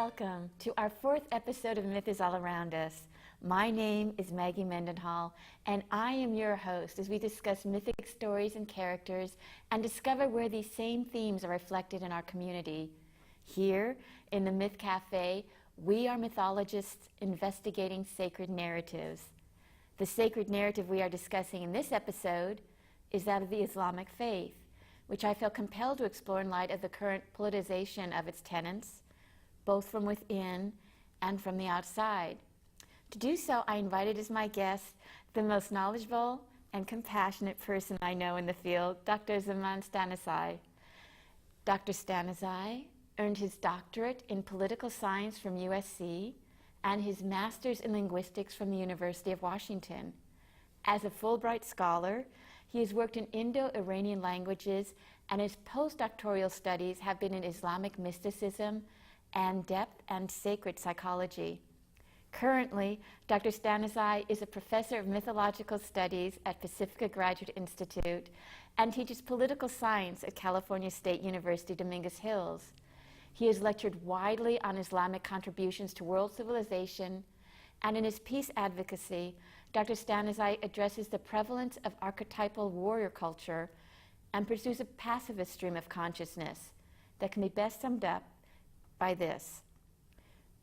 Welcome to our fourth episode of Myth is All Around Us. My name is Maggie Mendenhall, and I am your host as we discuss mythic stories and characters and discover where these same themes are reflected in our community. Here, in the Myth Cafe, we are mythologists investigating sacred narratives. The sacred narrative we are discussing in this episode is that of the Islamic faith, which I feel compelled to explore in light of the current politicization of its tenets, both from within and from the outside. To do so, I invited as my guest the most knowledgeable and compassionate person I know in the field, Dr. Imran Shanadeh. Dr. Shanadeh earned his doctorate in political science from USC and his master's in linguistics from the University of Washington. As a Fulbright scholar, he has worked in Indo-Iranian languages, and his postdoctoral studies have been in Islamic mysticism and depth and sacred psychology. Currently, Dr. Shanadeh is a professor of mythological studies at Pacifica Graduate Institute and teaches political science at California State University, Dominguez Hills. He has lectured widely on Islamic contributions to world civilization, and in his peace advocacy, Dr. Shanadeh addresses the prevalence of archetypal warrior culture and pursues a pacifist stream of consciousness that can be best summed up by this: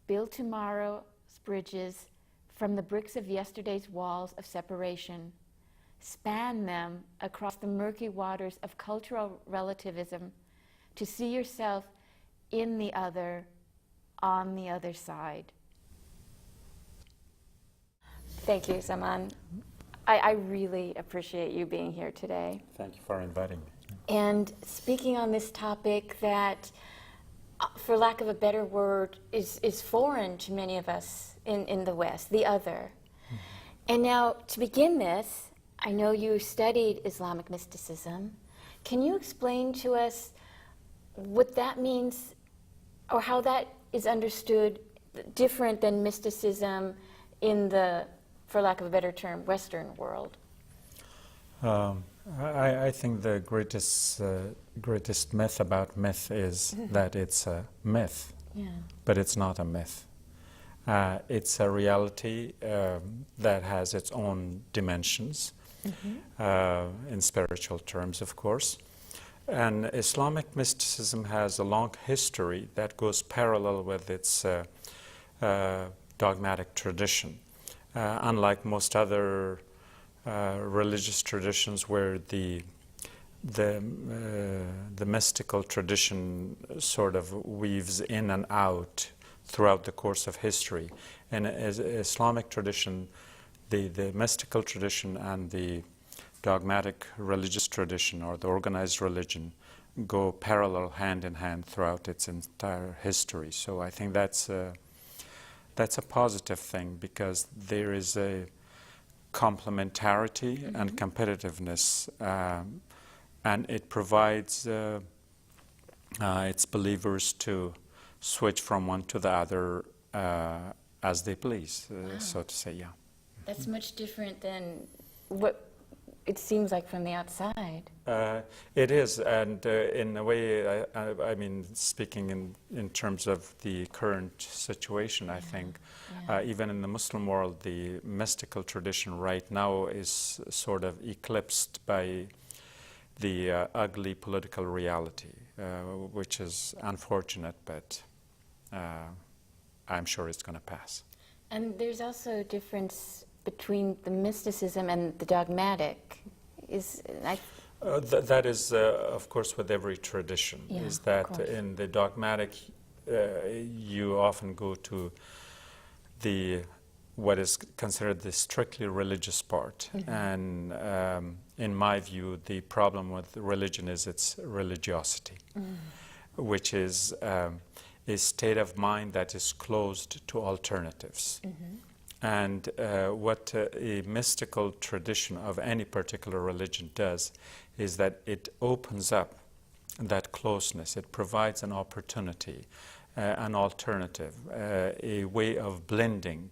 build tomorrow's bridges from the bricks of yesterday's walls of separation, span them across the murky waters of cultural relativism to see yourself in the other, on the other side. Thank you, Zaman. I really appreciate you being here today. Thank you for inviting me. And speaking on this topic that, for lack of a better word, is foreign to many of us in the West, the other. Mm-hmm. And now, to begin this, I know you studied Islamic mysticism. Can you explain to us what that means, or how that is understood different than mysticism in the, for lack of a better term, Western world? I think the greatest myth about myth is that it's a myth, but it's not a myth. It's a reality that has its own dimensions, in spiritual terms, of course. And Islamic mysticism has a long history that goes parallel with its dogmatic tradition. Unlike most other religious traditions where the mystical tradition sort of weaves in and out throughout the course of history. In Islamic tradition, the mystical tradition and the dogmatic religious tradition, or the organized religion, go parallel, hand in hand, throughout its entire history. So I think that's a positive thing, because there is a complementarity and competitiveness, and it provides its believers to switch from one to the other as they please, so to say. Yeah. That's much different than what it seems like from the outside. It is, and in a way, I mean, speaking in terms of the current situation, I think, even in the Muslim world, the mystical tradition right now is sort of eclipsed by the ugly political reality, which is unfortunate, but I'm sure it's going to pass. And there's also a difference between the mysticism and the dogmatic. That is, of course, with every tradition, is that in the dogmatic, you often go to what is considered the strictly religious part. And in my view, the problem with religion is its religiosity, which is a state of mind that is closed to alternatives. And what a mystical tradition of any particular religion does is that it opens up that closeness. It provides an opportunity, an alternative, a way of blending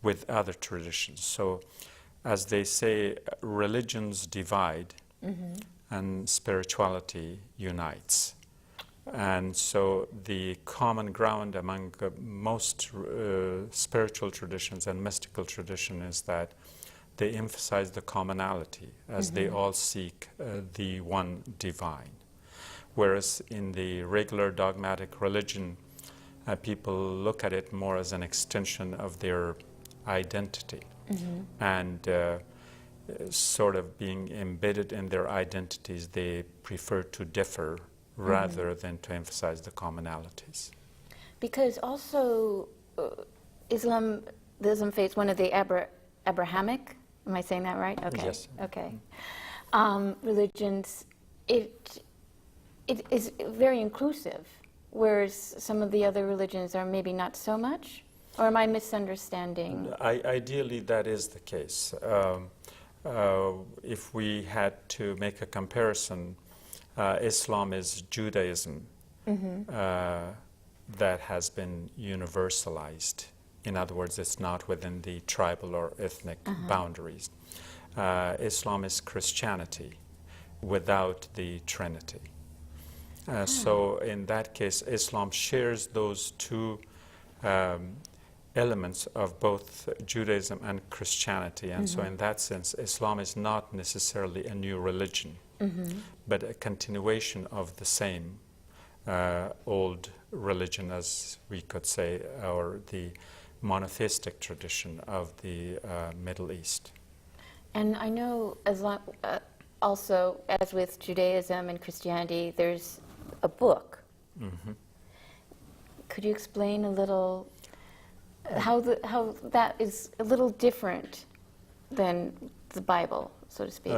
with other traditions. So, as they say, religions divide and spirituality unites. And so the common ground among most spiritual traditions and mystical tradition is that they emphasize the commonality as they all seek the one divine. Whereas in the regular dogmatic religion, people look at it more as an extension of their identity and sort of being embedded in their identities, they prefer to differ rather than to emphasize the commonalities. Because also Islamism faith, one of the Abrahamic, am I saying that right? Okay. Yes. Okay. Religions, it is very inclusive, whereas some of the other religions are maybe not so much? Or am I misunderstanding? Ideally, that is the case. If we had to make a comparison, Islam is Judaism that has been universalized. In other words, it's not within the tribal or ethnic boundaries. Islam is Christianity without the Trinity. So in that case, Islam shares those two elements of both Judaism and Christianity. And so in that sense, Islam is not necessarily a new religion, but a continuation of the same old religion, as we could say, or the monotheistic tradition of the Middle East. And I know also, as with Judaism and Christianity, there's a book. Could you explain a little how that is a little different than the Bible, so to speak?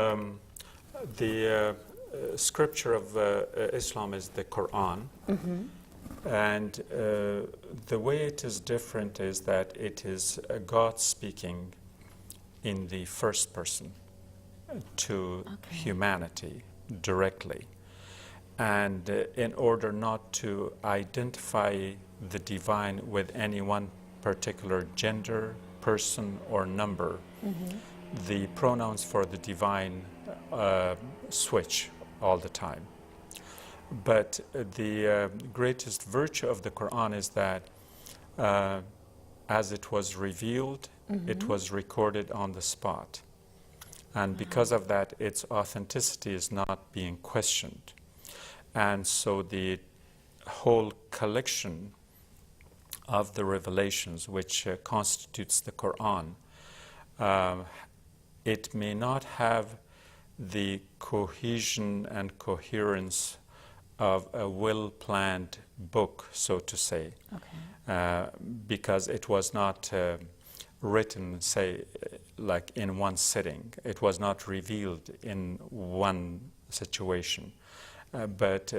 The scripture of Islam is the Quran. And the way it is different is that it is God speaking in the first person to humanity directly. And in order not to identify the divine with any one particular gender, person, or number, the pronouns for the divine switch all the time. But the greatest virtue of the Quran is that as it was revealed, it was recorded on the spot. And because of that, its authenticity is not being questioned. And so the whole collection of the revelations, which constitutes the Quran, it may not have the cohesion and coherence of a well-planned book, so to say, because it was not written, say, like in one sitting. It was not revealed in one situation, but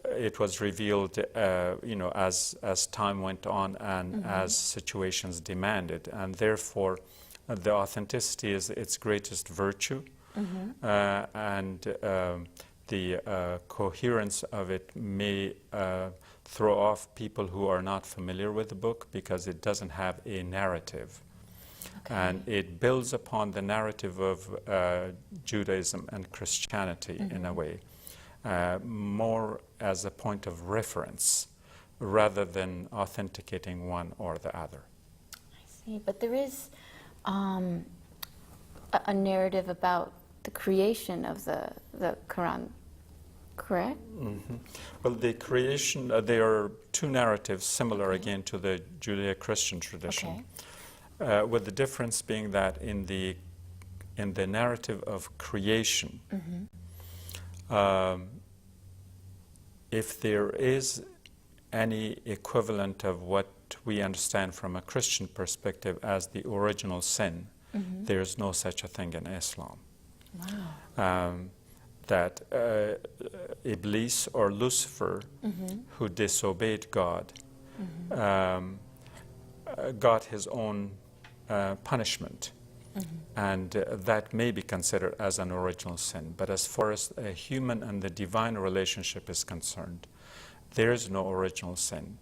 it was revealed, as time went on and as situations demanded, and therefore the authenticity is its greatest virtue, and the coherence of it may throw off people who are not familiar with the book because it doesn't have a narrative. And it builds upon the narrative of Judaism and Christianity in a way, more as a point of reference rather than authenticating one or the other. I see, but there is a narrative about the creation of the Quran, correct? Well, the creation, there are two narratives similar again to the Judeo-Christian tradition, with the difference being that in the narrative of creation, if there is any equivalent of what we understand from a Christian perspective as the original sin, there's no such a thing in Islam. Wow. That Iblis or Lucifer, who disobeyed God, got his own punishment, and that may be considered as an original sin. But as far as a human and the divine relationship is concerned, there is no original sin.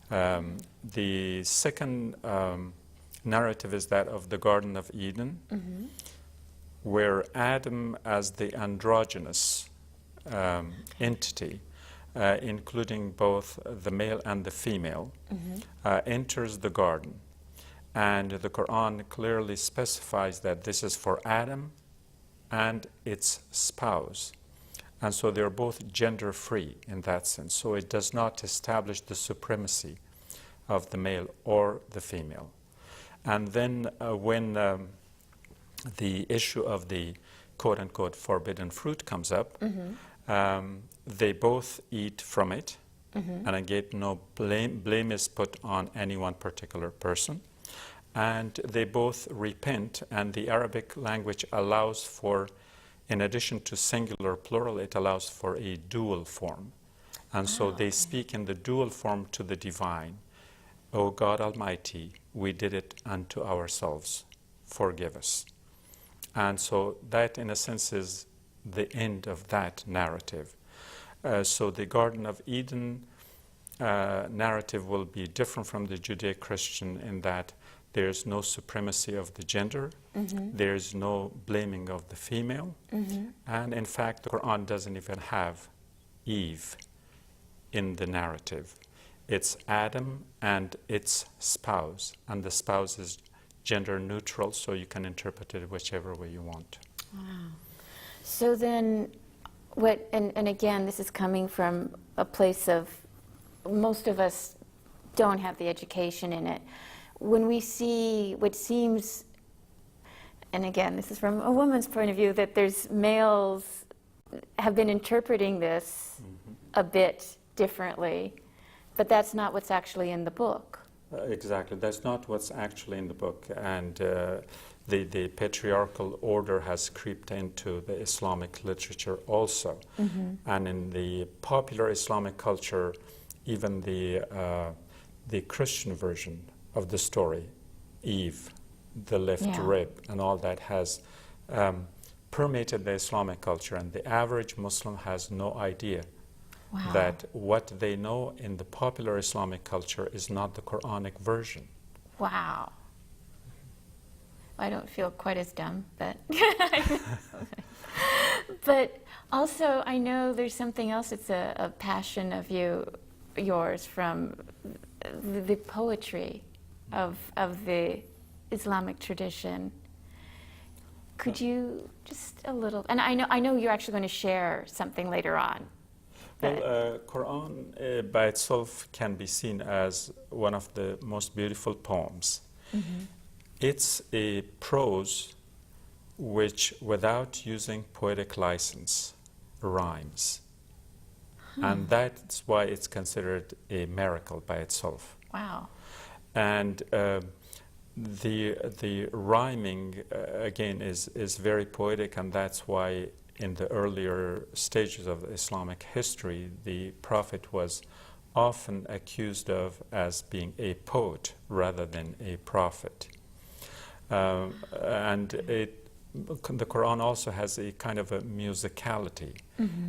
The second narrative is that of the Garden of Eden, where Adam, as the androgynous entity, including both the male and the female, enters the garden. And the Quran clearly specifies that this is for Adam and its spouse. And so they're both gender-free in that sense. So it does not establish the supremacy of the male or the female. And then when the issue of the quote-unquote forbidden fruit comes up, they both eat from it, and again, no blame is put on any one particular person. And they both repent, and the Arabic language allows for, in addition to singular plural, it allows for a dual form. And so they speak in the dual form to the divine. O God Almighty, we did it unto ourselves. Forgive us. And so that, in a sense, is the end of that narrative. So the Garden of Eden narrative will be different from the Judeo-Christian in that there's no supremacy of the gender, there's no blaming of the female, and in fact the Quran doesn't even have Eve in the narrative. It's Adam and its spouse, and the spouse is gender neutral, so you can interpret it whichever way you want. Wow. So then, and again, this is coming from a place of, most of us don't have the education in it. When we see what seems, and again, this is from a woman's point of view, that there's males have been interpreting this a bit differently, but that's not what's actually in the book. Exactly, that's not what's actually in the book. And the patriarchal order has creeped into the Islamic literature also. And in the popular Islamic culture, even the Christian version of the story, Eve, the left rib, and all that has permeated the Islamic culture, and the average Muslim has no idea that what they know in the popular Islamic culture is not the Quranic version. Wow. I don't feel quite as dumb, but but also I know there's something else. It's a passion of yours from the poetry of the Islamic tradition. Could you just a little? And I know you're actually going to share something later on. Well, Quran by itself can be seen as one of the most beautiful poems. It's a prose which, without using poetic license, rhymes. And that's why it's considered a miracle by itself. Wow. And the rhyming, again, is very poetic, and that's why in the earlier stages of Islamic history, the Prophet was often accused of as being a poet rather than a prophet. And the Quran also has a kind of a musicality.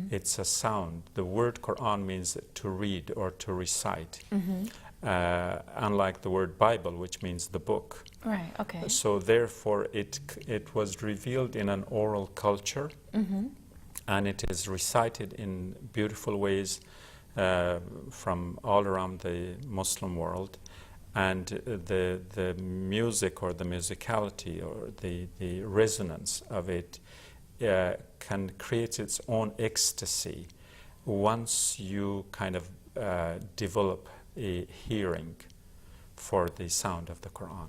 It's a sound. The word Quran means to read or to recite, unlike the word Bible, which means the book. Right, okay. So therefore, it was revealed in an oral culture, and it is recited in beautiful ways from all around the Muslim world. And the music or the musicality or the resonance of it can create its own ecstasy once you kind of develop a hearing for the sound of the Quran.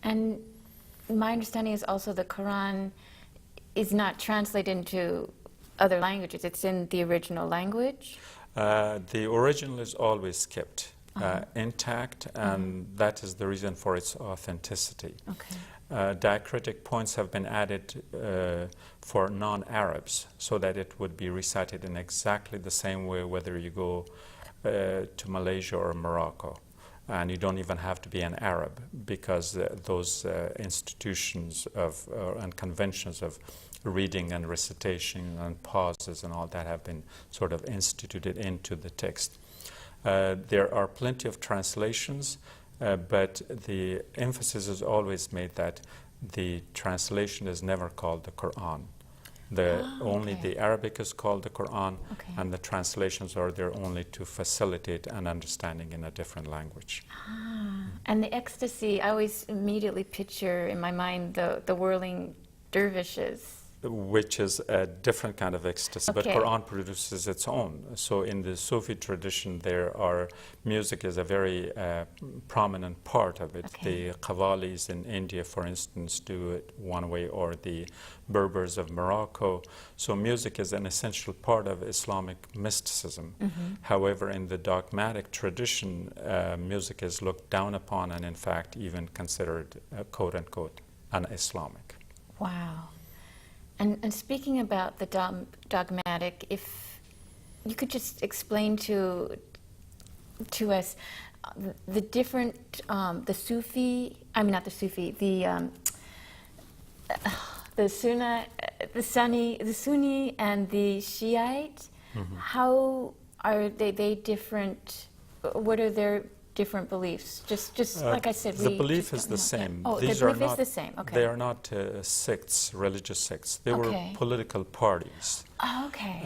And my understanding is also the Quran is not translated into other languages. It's in the original language? The original is always kept intact, and that is the reason for its authenticity. Diacritic points have been added for non-Arabs so that it would be recited in exactly the same way whether you go to Malaysia or Morocco. And you don't even have to be an Arab, because those institutions of and conventions of reading and recitation and pauses and all that have been sort of instituted into the text. There are plenty of translations, but the emphasis is always made that the translation is never called the Quran. Only okay. the Arabic is called the Quran, Okay. and the translations are there only to facilitate an understanding in a different language. And the ecstasy, I always immediately picture in my mind the whirling dervishes. Which is a different kind of ecstasy, but Okay. Quran produces its own. So in the Sufi tradition, music is a very prominent part of it. Okay. The Qawwalis in India, for instance, do it one way, or the Berbers of Morocco. So music is an essential part of Islamic mysticism. However, in the dogmatic tradition, music is looked down upon and in fact even considered, quote unquote, un-Islamic. Wow. And speaking about the dogmatic, if you could just explain to us the different, the Sufi, I mean not the Sufi, the Sunni and the Shiite, how are they different? What are their different beliefs? Just like I said, the belief is the same. Oh, These the are belief is not, the same. Okay. They are not sects, religious sects. They were Okay. political parties Okay.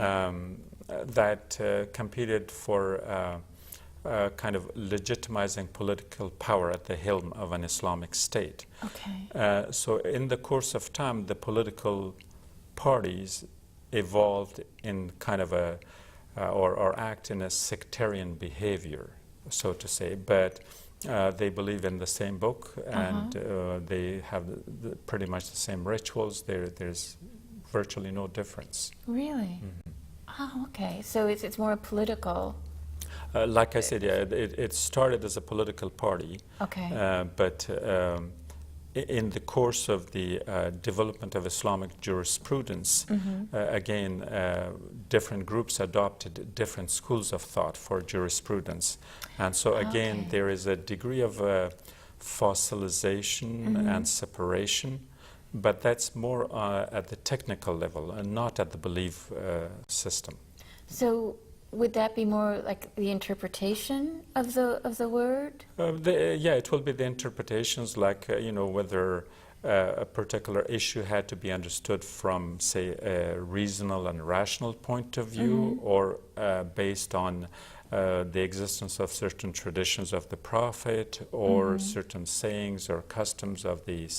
that competed for kind of legitimizing political power at the helm of an Islamic state. Okay. So in the course of time, the political parties evolved in kind of or act in a sectarian behavior, so to say, but they believe in the same book, and they have pretty much the same rituals. There's virtually no difference. Really? Oh, okay. So it's more political. Like I said, yeah, it started as a political party, Okay. but in the course of the development of Islamic jurisprudence, again, different groups adopted different schools of thought for jurisprudence. And so again, Okay. there is a degree of fossilization and separation, but that's more at the technical level and not at the belief system. So would that be more like the interpretation of the word? Yeah, it will be the interpretations, like whether a particular issue had to be understood from, say, a reasonable and rational point of view, or based on the existence of certain traditions of the Prophet, or certain sayings or customs of the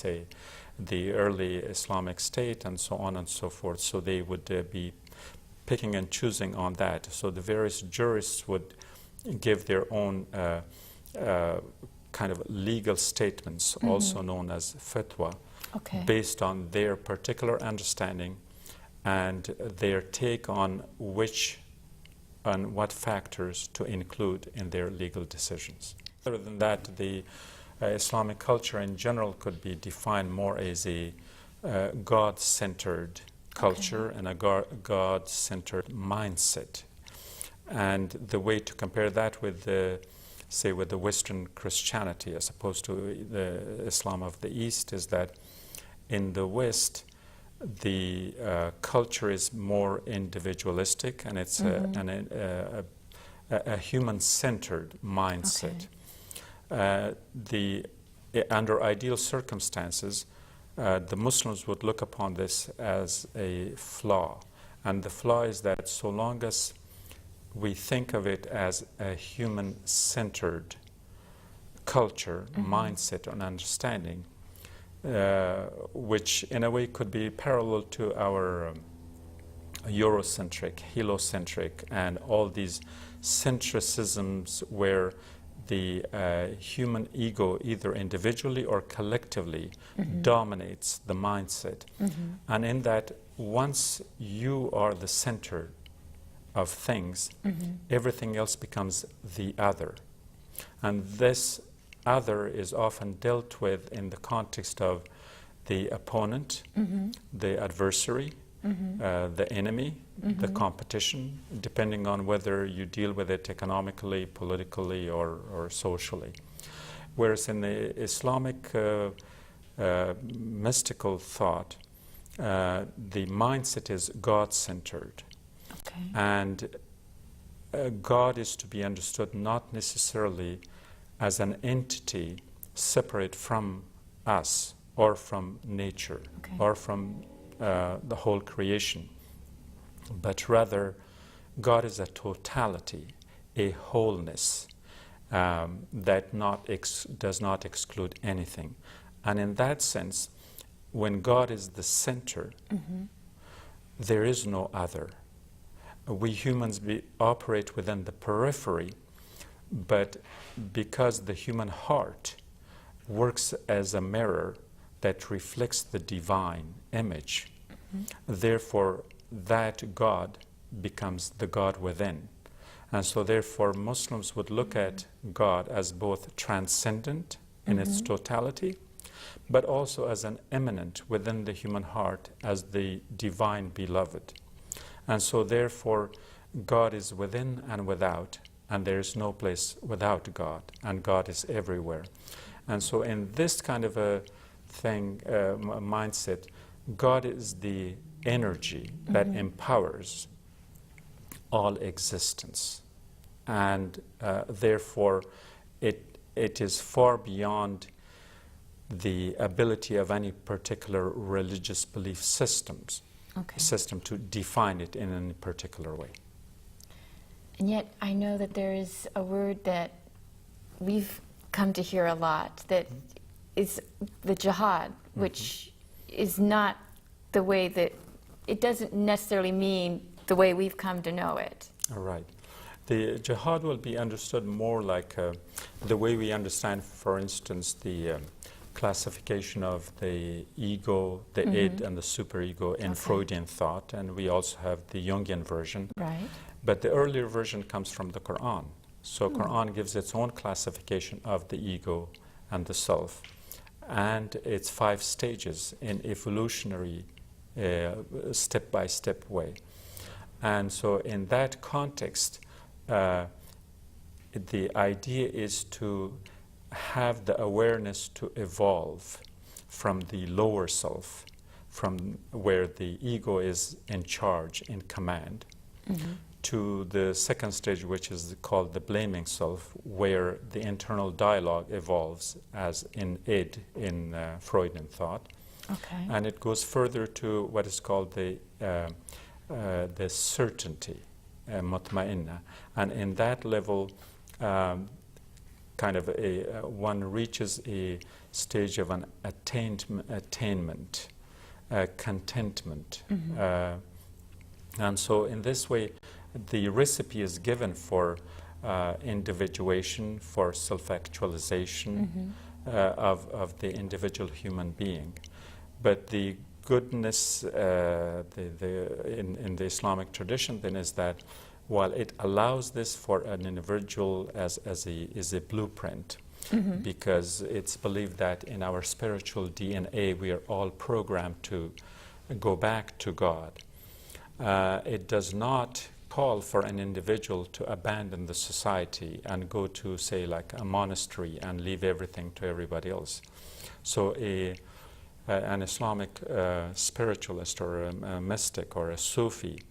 early Islamic state, and so on and so forth. So they would be picking and choosing on that. So the various jurists would give their own kind of legal statements, also known as fatwa, Okay. based on their particular understanding and their take on what factors to include in their legal decisions. Other than that, the Islamic culture in general could be defined more as a God-centered culture and a God-centered mindset. And the way to compare that with with the Western Christianity as opposed to the Islam of the East is that in the West, the culture is more individualistic, and it's a human-centered mindset. Under ideal circumstances, the Muslims would look upon this as a flaw. And the flaw is that so long as we think of it as a human-centered culture, mindset, and understanding, which in a way could be parallel to our Eurocentric, heliocentric, and all these centricisms where the human ego, either individually or collectively, dominates the mindset. And in that, once you are the center of things, everything else becomes the other. And this other is often dealt with in the context of the opponent, the adversary, the enemy, the competition, depending on whether you deal with it economically, politically, or socially. Whereas in the Islamic mystical thought, the mindset is God-centered. Okay. And God is to be understood not necessarily as an entity separate from us or from nature or from the whole creation, but rather God is a totality, a wholeness that does not exclude anything. And in that sense, when God is the center, there is no other. We humans operate within the periphery, but because the human heart works as a mirror that reflects the divine image, therefore that God becomes the God within. And so therefore Muslims would look at God as both transcendent in its totality, but also as an immanent within the human heart as the divine beloved. And so therefore God is within and without, and there is no place without God, and God is everywhere. And so in this kind of a thing, mindset, God is the energy that empowers all existence. And therefore it is far beyond the ability of any particular religious belief system to define it in any particular way. And yet I know that there is a word that we've come to hear a lot that is the jihad, which is not the way that, it doesn't necessarily mean the way we've come to know it. All right. The jihad will be understood more like the way we understand, for instance, the classification of the ego, the id, and the superego in Freudian thought, and we also have the Jungian version. Right. But the earlier version comes from the Quran. So Quran gives its own classification of the ego and the self, and its 5 stages in evolutionary step-by-step way. And so in that context, the idea is to have the awareness to evolve from the lower self, from where the ego is in charge, in command, to the second stage, which is called the blaming self, where the internal dialogue evolves as in id in Freudian thought. Okay. And it goes further to what is called the certainty, mutma'inna. And in that level, kind of one reaches a stage of an attainment, contentment. And so in this way, the recipe is given for individuation, for self-actualization of the individual human being. But the goodness in the Islamic tradition then is that while it allows this for an individual as a blueprint, because it's believed that in our spiritual DNA we are all programmed to go back to God. It does not call for an individual to abandon the society and go to, say, like a monastery and leave everything to everybody else. So an Islamic spiritualist or a mystic or a Sufi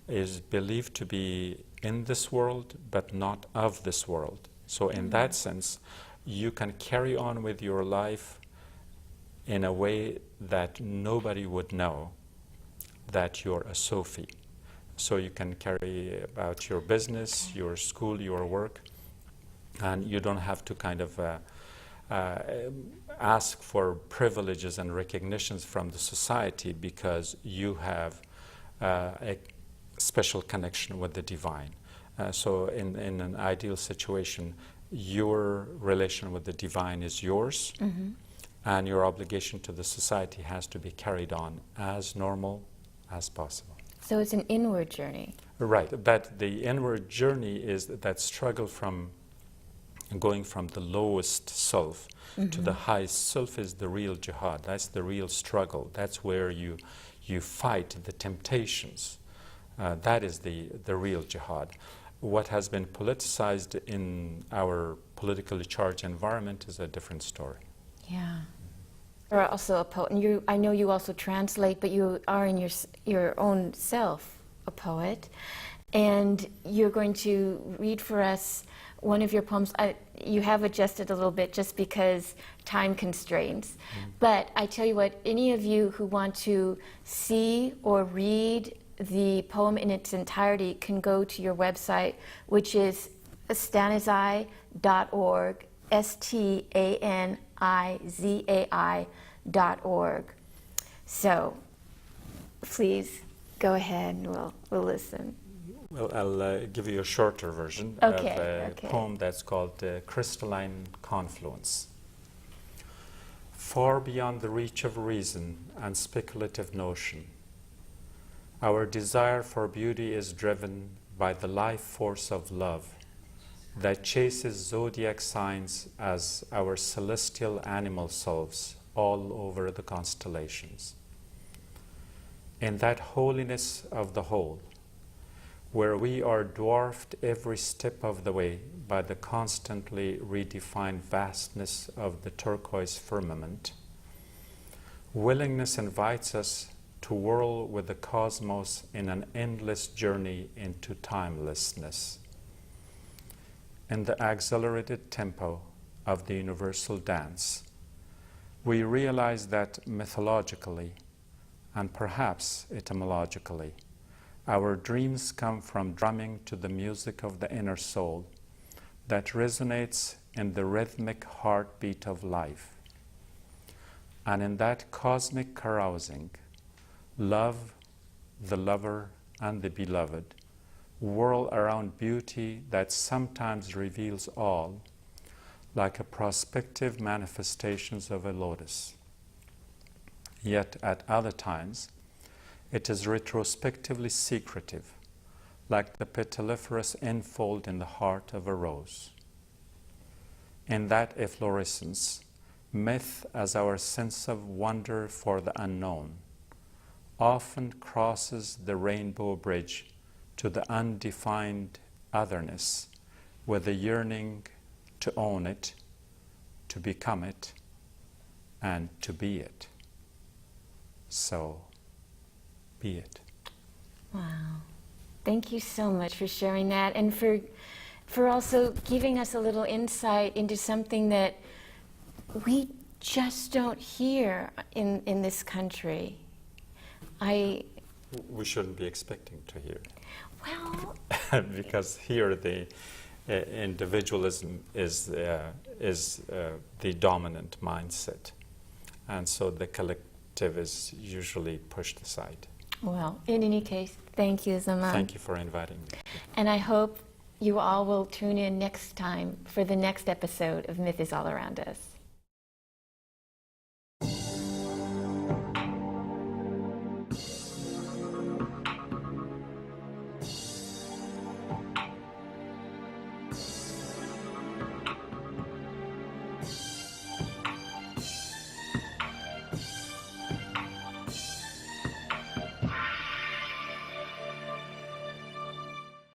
is believed to be in this world but not of this world. So in that sense, you can carry on with your life in a way that nobody would know that you're a Sufi. So you can carry about your business, your school, your work, and you don't have to kind of ask for privileges and recognitions from the society because you have a special connection with the divine. So in an ideal situation, your relation with the divine is yours, and your obligation to the society has to be carried on as normal as possible. So it's an inward journey. Right, but the inward journey is that struggle from going from the lowest self to the highest self is the real jihad. That's the real struggle. That's where you fight the temptations. That is the real jihad. What has been politicized in our politically charged environment is a different story. Yeah. You're also a poet, and I know you also translate, but you are in your own self a poet, and you're going to read for us one of your poems, you have adjusted a little bit just because time constraints. But I tell you what, any of you who want to see or read the poem in its entirety can go to your website, which is stanizai.org, STANIZAI.org. So please go ahead and we'll listen. Well, I'll give you a shorter version of a poem that's called Crystalline Confluence. Far beyond the reach of reason and speculative notion, our desire for beauty is driven by the life force of love that chases zodiac signs as our celestial animal selves all over the constellations. In that holiness of the whole, where we are dwarfed every step of the way by the constantly redefined vastness of the turquoise firmament, willingness invites us to whirl with the cosmos in an endless journey into timelessness. In the accelerated tempo of the universal dance, we realize that mythologically, and perhaps etymologically, our dreams come from drumming to the music of the inner soul that resonates in the rhythmic heartbeat of life. And in that cosmic carousing, love, the lover, and the beloved whirl around beauty that sometimes reveals all, like a prospective manifestations of a lotus. Yet at other times, it is retrospectively secretive, like the petalliferous enfold in the heart of a rose. In that efflorescence, myth as our sense of wonder for the unknown often crosses the rainbow bridge to the undefined otherness with a yearning to own it, to become it, and to be it. So, be it. Wow. Thank you so much for sharing that and for also giving us a little insight into something that we just don't hear in this country. We shouldn't be expecting to hear it. Well, because here the individualism is the dominant mindset, and so the collective is usually pushed aside. Well, in any case, thank you, Zaman. Thank you for inviting me. And I hope you all will tune in next time for the next episode of Myth is All Around Us.